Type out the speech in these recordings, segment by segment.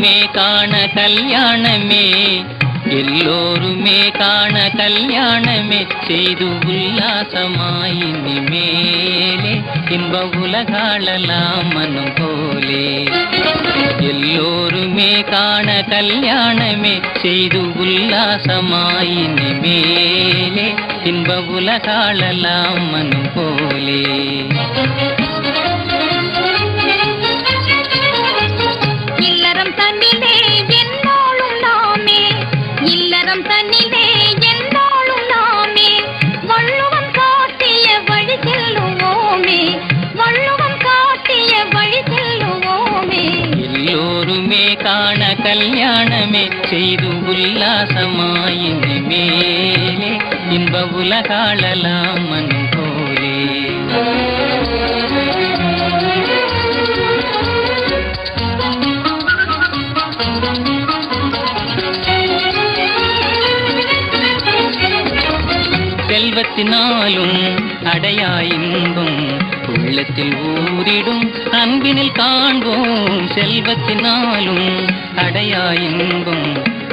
எல்லோருமே காண கல்யாணமே, எல்லோருமே காண கல்யாணமே, செய்து உல்லாசமாயினி மேலே இன்ப உலகாளலாம் மனம் போலே. எல்லோருமே காண கல்யாணமே, செய்து உல்லாசமாயினி மேலே இன்ப உலகாளலாம் மனம் போலே. இல்லறம் தன்னிலே என்னோளும் நாமே, இல்லறம் தன்னிலே என்னோளும் நாமே, வள்ளுவம் காட்டிய வழி செல்லுவோமே, வள்ளுவம் காட்டிய வழி செல்லுவோமே. எல்லோருமே காண கல்யாணமே, செய்து உல்லாசமாயினி மேலே இன்ப உலகாளலாம் மனம் போலே. செல்வத்தினாலும் அடையா இன்பம் உள்ளத்தில் ஊரிடும் அன்பினில் காண்போம். செல்வத்தினாலும் அடையா இன்பம்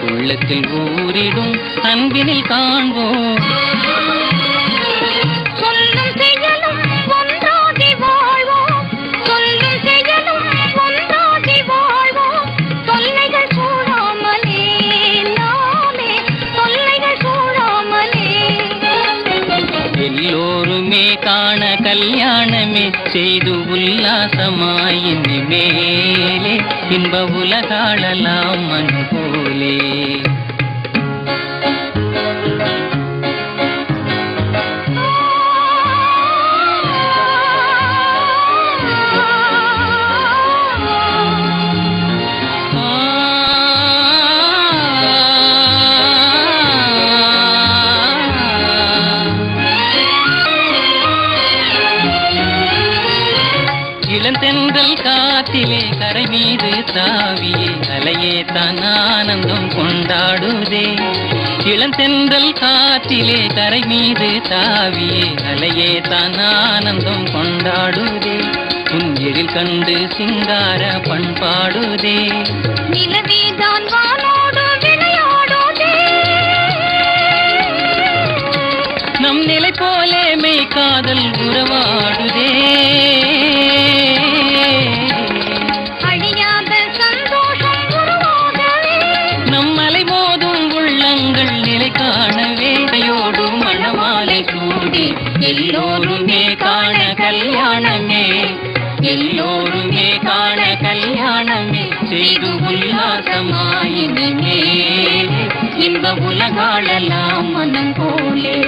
உள்ளத்தில் ஊரிடும் அன்பினில் காண்போம். சொல்லும் செயலும் ஒன்றாகி வாழ்வோம், சொல்லும் செயலும் ஒன்றாகி வாழ்வோம், தொல்லைகள் சூழாமலே நாமே, தொல்லைகள் சூழாமலே. எல்லோருமே காண கல்யாணமே, செய்து உல்லாசமாயினி மேலே இன்ப உலகாளலாம் மனம் போலே. இளந்தென்றல் காத்திலே கரை மீது தாவியே அலையே தான் ஆனந்தம் கொண்டாடுதே. இளந்தென்றல் காத்திலே கரை மீது தாவியே அலையே தான் ஆனந்தம் கொண்டாடுதே. உன் எழில் கண்டு சிங்கார பண்பாடுதே. நிலவேதான் வானோடு விளையாடுதே, நம் நிலை போலே மெய் காதல் உறவாடுதே. அழியாத சந்தோஷம் உருவாகவே, நம்மலை மோதும் உள்ளங்கள் நிலை காணவே. கையோடு மணமாலை கூடி எல்லோருமே காண கல்யாணமே, எல்லோருமே காண கல்யாணமே, செய்து உல்லாசமாயினி மேலே இன்ப உலகாளலாம் மனம் போலே.